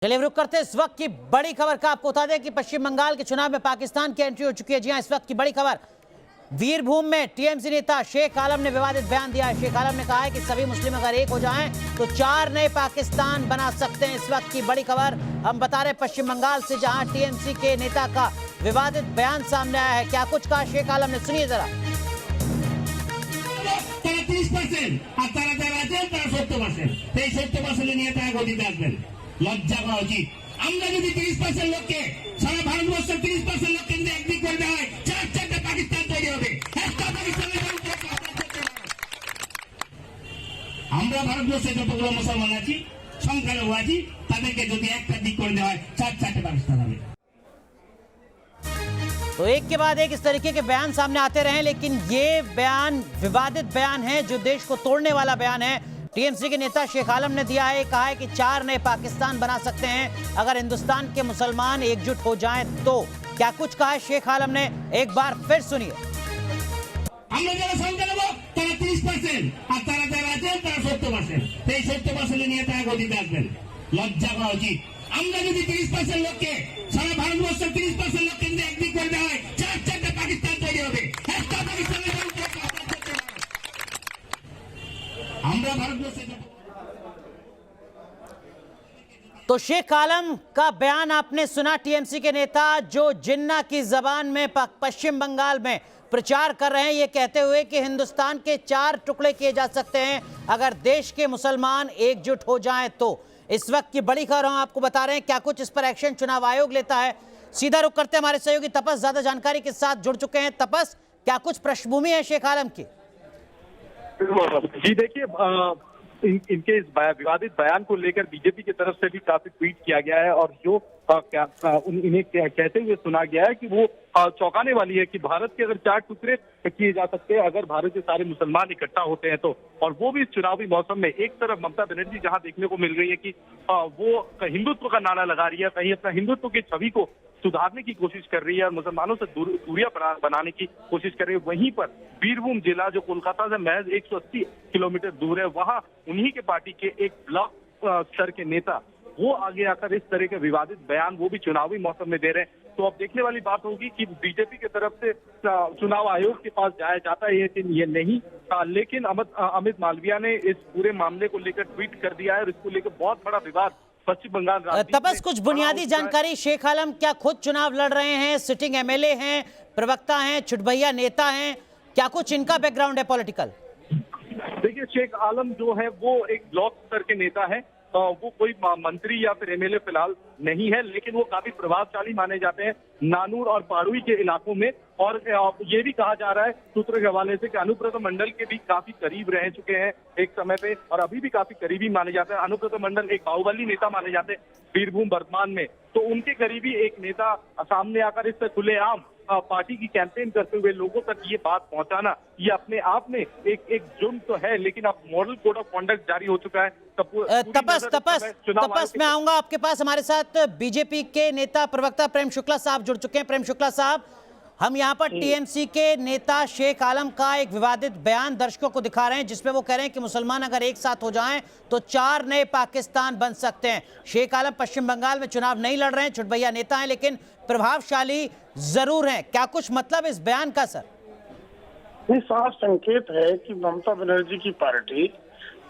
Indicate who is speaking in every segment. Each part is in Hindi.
Speaker 1: चलिए रुक करते हैं इस वक्त की बड़ी खबर का। आपको बता दें कि पश्चिम बंगाल के चुनाव में पाकिस्तान की एंट्री हो चुकी है। जी हां, इस वक्त की बड़ी खबर, वीरभूम में टीएमसी नेता शेख आलम ने विवादित बयान दिया है। शेख आलम ने कहा है कि सभी मुस्लिम अगर एक हो जाएं तो 4 नए पाकिस्तान बना सकते हैं। इस वक्त की बड़ी खबर हम बता रहे पश्चिम बंगाल से, जहां टीएमसी के नेता का विवादित बयान सामने आया है। क्या कुछ कहा शेख आलम ने, सुनिए जरा।
Speaker 2: লজ্জা পাওয়া উচিত। আমরা যদি 30% লোককে সারা ভারতবর্ষের 30% লোককে যদি একদিক করে দেওয়া হয়, 4-4টা পাকিস্তান তৈরি হবে। একটা পাকিস্তানের আমরা ভারতবর্ষে যতগুলো মুসলমান আছি, সংখ্যালঘু আছি, তাদেরকে যদি একটা দিক করে দেওয়া হয়, 4-4টা পাকিস্তান হবে।
Speaker 1: तो एक के बाद एक इस तरीके के बयान सामने आते रहे, लेकिन ये बयान विवादित बयान है, जो देश को तोड़ने वाला बयान है। टीएमसी के नेता शेख आलम ने दिया है, कहा है कि 4 नए पाकिस्तान बना सकते हैं अगर हिंदुस्तान के मुसलमान एकजुट हो जाएं तो। क्या कुछ कहा है शेख आलम ने, एक बार फिर सुनिए।
Speaker 2: আমরা যারা সংখ্যালঘু তারা 30% আর তারা যারা আছেন তারা 70%। এই 70% নিয়ে তারা গদিতে আসবেন। লজ্জা পাওয়া উচিত। আমরা যদি 30% লোককে সারা ভারতবর্ষের 30% লোককে যদি একদিক করে দেওয়া হয়, 4-4টা পাকিস্তান তৈরি হবে। একটা পাকিস্তানের আমরা ভারতবর্ষে
Speaker 1: तो शेख आलम का बयान आपने सुना। टीएमसी के नेता जो जिन्ना की जबान में पश्चिम बंगाल में प्रचार कर रहे हैं, ये कहते हुए कि हिंदुस्तान के 4 टुकड़े किए जा सकते हैं अगर देश के मुसलमान एकजुट हो जाएं तो। इस वक्त की बड़ी खबर हम आपको बता रहे हैं। क्या कुछ इस पर एक्शन चुनाव आयोग लेता है, सीधा रुख करते हमारे सहयोगी तपस ज्यादा जानकारी के साथ जुड़ चुके हैं। तपस, क्या कुछ पृष्ठभूमि है शेख आलम की?
Speaker 3: जी देखिए, इनके इस विवादित बयान को लेकर बीजेपी की तरफ से भी काफी ट्वीट किया गया है, और जो इन्हें कहते हुए सुना गया है कि वो चौंकाने वाली है कि भारत के अगर 4 टुकड़े किए जा सकते हैं अगर भारत के सारे मुसलमान इकट्ठा होते हैं तो। और वो भी इस चुनावी मौसम में एक तरफ ममता बनर्जी जहां देखने को मिल रही है कि वो हिंदुत्व का नारा लगा रही है, कहीं अपना हिंदुत्व की छवि को सुधारने की कोशिश कर रही है और मुसलमानों से दूरियां बनाने की कोशिश कर रही है, वहीं पर वीरभूम जिला जो कोलकाता से महज 180 किलोमीटर दूर है, वहां उन्हीं के पार्टी के एक ब्लॉक स्तर के नेता वो आगे आकर इस तरह के विवादित बयान वो भी चुनावी मौसम में दे रहे हैं। तो अब देखने वाली बात होगी कि बीजेपी की तरफ से चुनाव आयोग के पास जाया जाता है ये नहीं, लेकिन अमित मालविया ने इस पूरे मामले को लेकर ट्वीट कर दिया है और इसको लेकर बहुत बड़ा विवाद पश्चिम बंगाल।
Speaker 1: तपस, कुछ बुनियादी जानकारी, शेख आलम क्या खुद चुनाव लड़ रहे हैं, सिटिंग एमएलए हैं, प्रवक्ता हैं, छुटभैया नेता हैं, क्या कुछ इनका बैकग्राउंड है पॉलिटिकल?
Speaker 3: देखिए, शेख आलम जो है वो एक ब्लॉक स्तर के नेता है, वो कोई मंत्री या फिर एमएलए फिलहाल नहीं है, लेकिन वो काफी प्रभावशाली माने जाते हैं नानूर और पारुई के इलाकों में। और ये भी कहा जा रहा है सूत्रों के हवाले से कि अनुब्रत मंडल के भी काफी करीब रह चुके हैं एक समय पे, और अभी भी काफी करीबी माने जाते हैं। अनुब्रत मंडल एक बाहुबली नेता माने जाते हैं वीरभूम वर्तमान में, तो उनके करीबी एक नेता सामने आकर इससे खुलेआम पार्टी की कैंपेन करते हुए लोगों तक ये बात पहुंचाना, ये अपने आप में एक जुर्म तो है, लेकिन अब मॉडल कोड ऑफ कॉन्डक्ट जारी हो चुका है।
Speaker 1: तपस मैं आऊंगा आपके पास। हमारे साथ बीजेपी के नेता प्रवक्ता प्रेम शुक्ला साहब जुड़ चुके हैं। प्रेम शुक्ला साहब, हम यहाँ पर टीएमसी के नेता शेख आलम का एक विवादित बयान दर्शकों को दिखा रहे हैं, जिसमें वो कह रहे हैं कि मुसलमान अगर एक साथ हो जाएं तो 4 नए पाकिस्तान बन सकते हैं। शेख आलम पश्चिम बंगाल में चुनाव नहीं लड़ रहे हैं, छुटभैया नेता हैं, लेकिन प्रभावशाली जरूर हैं। क्या कुछ मतलब इस बयान का सर?
Speaker 4: ये साफ संकेत है कि ममता बनर्जी की पार्टी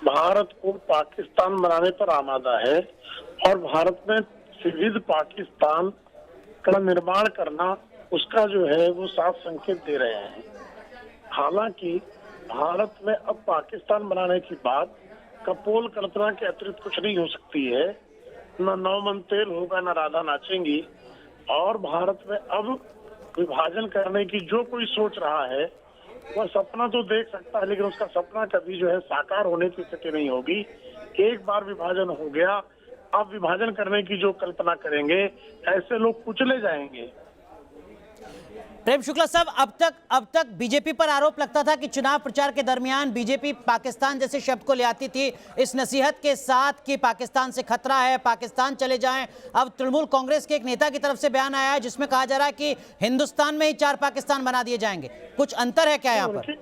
Speaker 4: भारत को पाकिस्तान बनाने पर आमादा है और भारत में विविध पाकिस्तान का निर्माण करना, उसका जो है वो साफ संकेत दे रहे हैं। हालांकि भारत में अब पाकिस्तान बनाने की बात कपोल कल्पना के अतिरिक्त कुछ नहीं हो सकती है। न नौ मन तेल होगा, न राधा नाचेंगी। और भारत में अब विभाजन करने की जो कोई सोच रहा है वह सपना तो देख सकता है, लेकिन उसका सपना कभी जो है साकार होने की स्थिति नहीं होगी। एक बार विभाजन हो गया, अब विभाजन करने की जो कल्पना करेंगे ऐसे लोग कुचले जाएंगे।
Speaker 1: प्रेम शुक्ला साहब, अब तक बीजेपी पर आरोप लगता था कि चुनाव प्रचार के दरमियान बीजेपी पाकिस्तान जैसे शब्द को ले आती थी इस नसीहत के साथ कि पाकिस्तान से खतरा है, पाकिस्तान चले जाएं। अब तृणमूल कांग्रेस के एक नेता की तरफ से बयान आया है जिसमें कहा जा रहा है कि हिंदुस्तान में ही 4 पाकिस्तान बना दिए जाएंगे। कुछ अंतर है क्या यहाँ पर?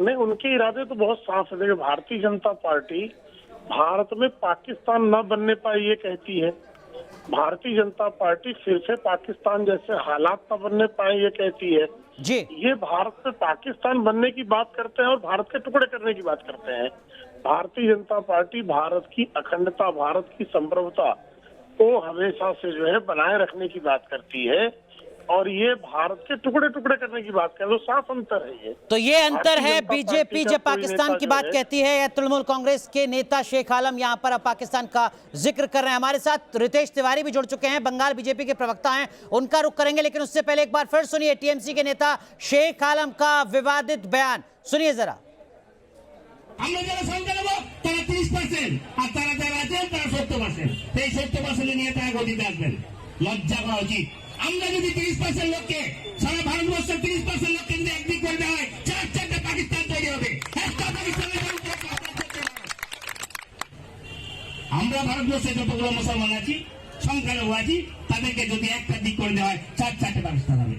Speaker 4: नहीं, उनके इरादे तो बहुत साफ है। भारतीय जनता पार्टी भारत में पाकिस्तान न बनने पाए ये कहती है, भारतीय जनता पार्टी फिर से पाकिस्तान जैसे हालात न बनने पाए ये कहती है।
Speaker 1: जी
Speaker 4: ये भारत से पाकिस्तान बनने की बात करते हैं और भारत के टुकड़े करने की बात करते हैं। भारतीय जनता पार्टी भारत की अखंडता, भारत की संप्रभुता को हमेशा से जो है बनाए रखने की बात करती है और ये भारत के टुकड़े टुकड़े करने की बात कर, तो साफ अंतर है ये।
Speaker 1: तो ये अंतर है।
Speaker 4: भारतीय जनता
Speaker 1: बीजेपी
Speaker 4: पार्टी का
Speaker 1: जब
Speaker 4: कोई
Speaker 1: पाकिस्तान
Speaker 4: नेता
Speaker 1: की
Speaker 4: जो
Speaker 1: बात
Speaker 4: है-
Speaker 1: कहती है, या तृणमूल कांग्रेस के नेता शेख आलम यहां पर अब पाकिस्तान का जिक्र कर रहे हैं। हमारे साथ रितेश तिवारी भी जुड़ चुके हैं, बंगाल बीजेपी के प्रवक्ता हैं, उनका रुख करेंगे। लेकिन उससे पहले एक बार फिर सुनिए टीएमसी के नेता शेख आलम का विवादित बयान, सुनिए जरा।
Speaker 2: আমরা যারা সংখ্যা নেব তারা 30% আর তারা যারা আছেন তারা 70%। এই 70% নিয়ে তারা গদিতে আসবেন, লজ্জা করা উচিত। আমরা যদি 30% লোককে, সারা ভারতবর্ষের 30% লোককে যদি একদিক করে দেওয়া হয়, চারটা পাকিস্তান তৈরি হবে। একটা পাকিস্তানের বিরুদ্ধে একটা করতে হবে। আমরা ভারতবর্ষে যতগুলো মুসলমান আছি, সংখ্যালঘু আছি, তাদেরকে যদি একটা দিক করে দেওয়া হয়, চারটে পাকিস্তান হবে।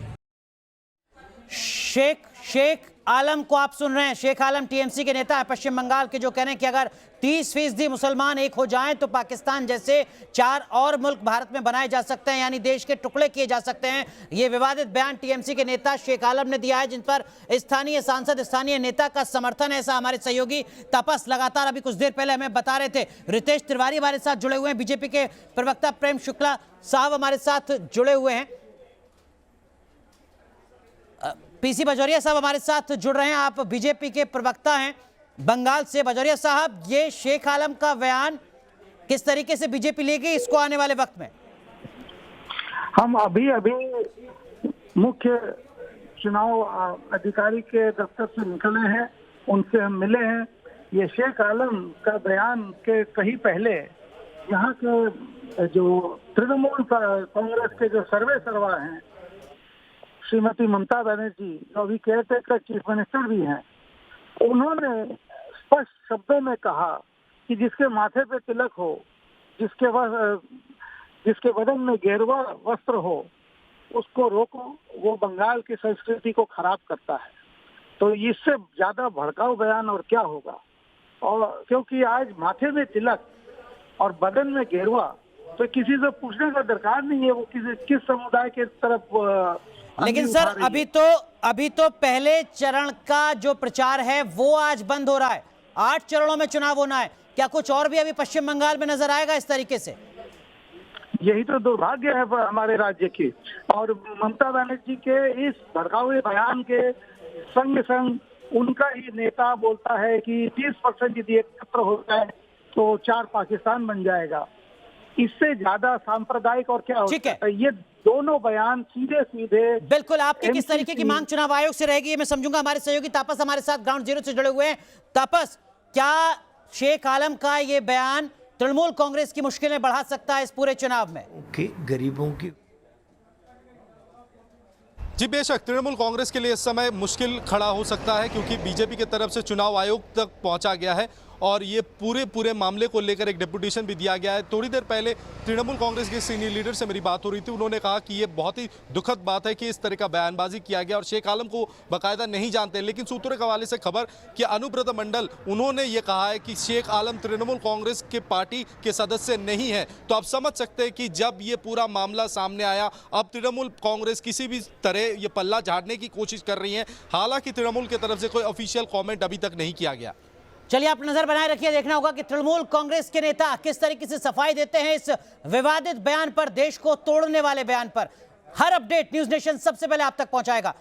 Speaker 1: शेख आलम को आप सुन रहे हैं। शेख आलम टीएमसी के नेता है पश्चिम बंगाल के, जो कह रहे हैं कि अगर 30% मुसलमान एक हो जाएं तो पाकिस्तान जैसे 4 और मुल्क भारत में बनाए जा सकते हैं, यानी देश के टुकड़े किए जा सकते हैं। ये विवादित बयान टीएमसी के नेता शेख आलम ने दिया है, जिन पर स्थानीय सांसद, स्थानीय नेता का समर्थन है। ऐसा हमारे सहयोगी तपस लगातार अभी कुछ देर पहले हमें बता रहे थे। रितेश तिवारी हमारे साथ जुड़े हुए हैं, बीजेपी के प्रवक्ता प्रेम शुक्ला साहब हमारे साथ जुड़े हुए हैं, पीसी बजौरिया साहब हमारे साथ जुड़ रहे हैं। आप बीजेपी के प्रवक्ता हैं बंगाल से। बजौरिया साहब, ये शेख आलम का बयान किस तरीके से बीजेपी लेगी इसको आने वाले वक्त में?
Speaker 5: हम अभी मुख्य चुनाव अधिकारी के दफ्तर से निकले हैं, उनसे हम मिले हैं। ये शेख आलम का बयान के कहीं पहले यहाँ के जो तृणमूल कांग्रेस के जो सर्वे सर्वा हैं, श्रीमती ममता बनर्जी, जो अभी केयरटेकर चीफ मिनिस्टर भी हैं, उन्होंने स्पष्ट शब्दों में कहा कि जिसके माथे पे तिलक हो, जिसके बदन में गेरुआ वस्त्र हो, उसको रोको, वो बंगाल की संस्कृति को खराब करता है। तो इससे ज्यादा भड़काऊ बयान और क्या होगा? और क्योंकि आज माथे में तिलक और बदन में गेरुआ, तो किसी से पूछने का दरकार नहीं है वो किस समुदाय के तरफ।
Speaker 1: लेकिन सर, अभी तो पहले चरण का जो प्रचार है वो आज बंद हो रहा है। 8 चरणों में चुनाव होना है। क्या कुछ और भी अभी पश्चिम बंगाल में नजर आएगा इस तरीके से?
Speaker 5: यही तो दुर्भाग्य है हमारे राज्य की। और ममता बनर्जी के इस भड़काऊ बयान के संग संग उनका ही नेता बोलता है कि 30% यदि एकत्र हो जाए तो 4 पाकिस्तान बन जाएगा। इससे ज्यादा सांप्रदायिक और क्या होता है? ये दोनों बयान सीधे सीधे।
Speaker 1: बिल्कुल, आपकी किस तरीके की मांग चुनाव आयोग से रहेगी ये मैं समझूंगा। हमारे सहयोगी तापस हमारे साथ ग्राउंड जीरो से जुड़े हुए हैं। तापस, क्या शेख आलम का ये बयान तृणमूल कांग्रेस की मुश्किलें बढ़ा सकता है इस पूरे चुनाव में?
Speaker 6: गरीबों की
Speaker 7: जी बेशक तृणमूल कांग्रेस के लिए इस समय मुश्किल खड़ा हो सकता है, क्योंकि बीजेपी की तरफ से चुनाव आयोग तक पहुंचा गया है और ये पूरे मामले को लेकर एक डेपुटेशन भी दिया गया है। थोड़ी देर पहले तृणमूल कांग्रेस के सीनियर लीडर से मेरी बात हो रही थी, उन्होंने कहा कि ये बहुत ही दुखद बात है कि इस तरह का बयानबाजी किया गया और शेख आलम को बाकायदा नहीं जानते। लेकिन सूत्रों के हवाले से खबर कि अनुब्रत मंडल, उन्होंने ये कहा है कि शेख आलम तृणमूल कांग्रेस के पार्टी के सदस्य नहीं है। तो आप समझ सकते हैं कि जब ये पूरा मामला सामने आया, अब तृणमूल कांग्रेस किसी भी तरह ये पल्ला झाड़ने की कोशिश कर रही है। हालांकि तृणमूल की तरफ से कोई ऑफिशियल कमेंट अभी तक नहीं किया गया।
Speaker 1: चलिए, आप नजर बनाए रखिए। देखना होगा कि तृणमूल कांग्रेस के नेता किस तरीके से सफाई देते हैं इस विवादित बयान पर, देश को तोड़ने वाले बयान पर। हर अपडेट न्यूज नेशन सबसे पहले आप तक पहुंचाएगा।